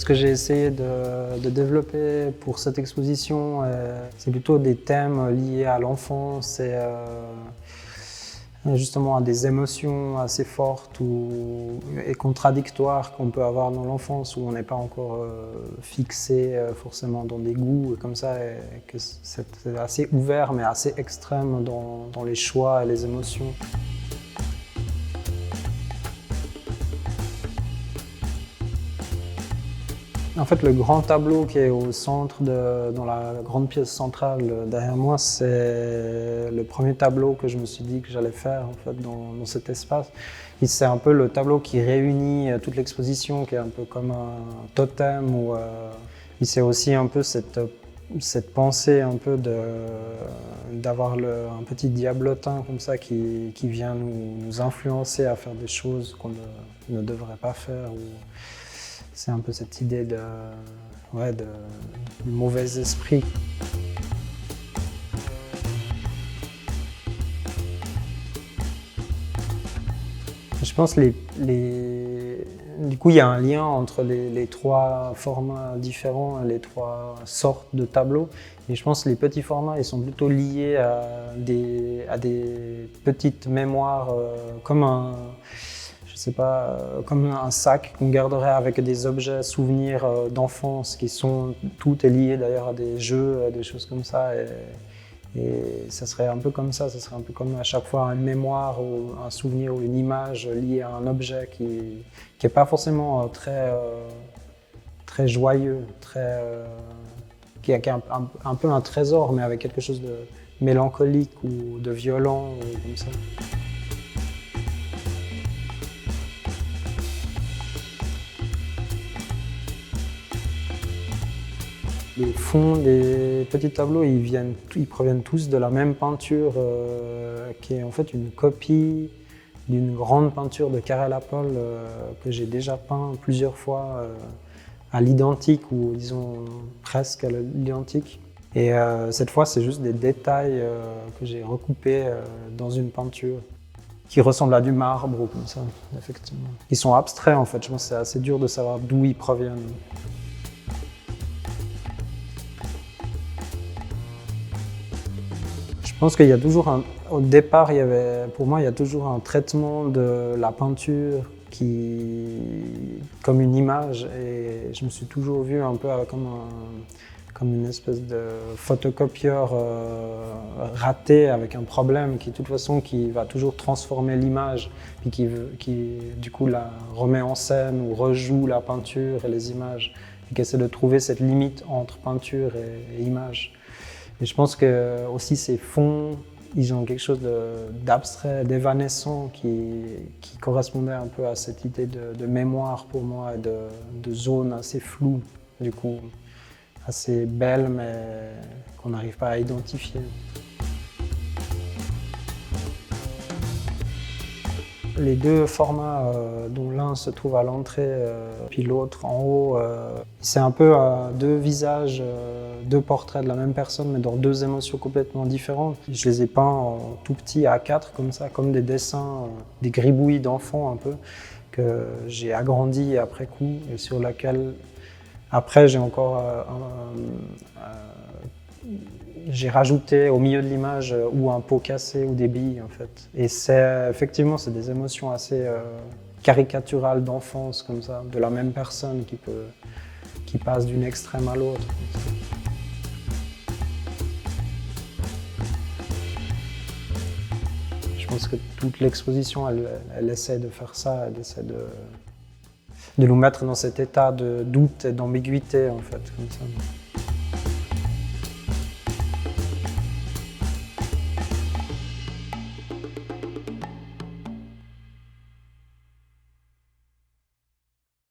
Ce que j'ai essayé de développer pour cette exposition, c'est plutôt des thèmes liés à l'enfance et justement à des émotions assez fortes et contradictoires qu'on peut avoir dans l'enfance, où on n'est pas encore fixé forcément dans des goûts et comme ça, et que c'est assez ouvert mais assez extrême dans les choix et les émotions. En fait, le grand tableau qui est au centre, dans la grande pièce centrale derrière moi, c'est le premier tableau que je me suis dit que j'allais faire en fait, dans cet espace. Et c'est un peu le tableau qui réunit toute l'exposition, qui est un peu comme un totem. Et c'est aussi un peu cette pensée un peu d'avoir un petit diablotin comme ça qui vient nous influencer à faire des choses qu'on ne devrait pas faire. C'est un peu cette idée de mauvais esprit. Je pense du coup, il y a un lien entre les trois formats différents, les trois sortes de tableaux. Et je pense que les petits formats, ils sont plutôt liés à des petites mémoires, comme un sac qu'on garderait avec des objets, souvenirs d'enfance tout est lié d'ailleurs à des jeux, à des choses comme ça. Et ça serait un peu comme ça, ça serait un peu comme à chaque fois une mémoire ou un souvenir ou une image liée à un objet qui est pas forcément très joyeux, qui est un peu un trésor, mais avec quelque chose de mélancolique ou de violent ou comme ça. Les fonds des petits tableaux, ils proviennent tous de la même peinture qui est en fait une copie d'une grande peinture de Karel Appel que j'ai déjà peint plusieurs fois à l'identique ou disons presque à l'identique. Et cette fois, c'est juste des détails que j'ai recoupés dans une peinture qui ressemble à du marbre ou comme ça, effectivement. Ils sont abstraits en fait, je pense que c'est assez dur de savoir d'où ils proviennent. Je pense qu'il y a toujours au départ, pour moi, il y a toujours un traitement de la peinture comme une image, et je me suis toujours vu un peu comme une espèce de photocopieur raté avec un problème qui, de toute façon, qui va toujours transformer l'image, puis qui du coup la remet en scène ou rejoue la peinture et les images, et qui essaie de trouver cette limite entre peinture et image. Et je pense que aussi ces fonds, ils ont quelque chose d'abstrait, d'évanescent qui correspondait un peu à cette idée de mémoire pour moi et de zone assez floue, du coup assez belle mais qu'on n'arrive pas à identifier. Les deux formats, dont l'un se trouve à l'entrée puis l'autre en haut, c'est un peu deux visages, deux portraits de la même personne mais dans deux émotions complètement différentes. Je les ai peints en tout petit A4 comme ça, comme des dessins, des gribouillis d'enfants un peu, que j'ai agrandi après coup et sur laquelle après j'ai encore j'ai rajouté au milieu de l'image ou un pot cassé ou des billes en fait. Et effectivement c'est des émotions assez caricaturales d'enfance comme ça, de la même personne qui passe d'une extrême à l'autre. Je pense que toute l'exposition elle essaie de faire ça, elle essaie de nous mettre dans cet état de doute et d'ambiguïté en fait, comme ça.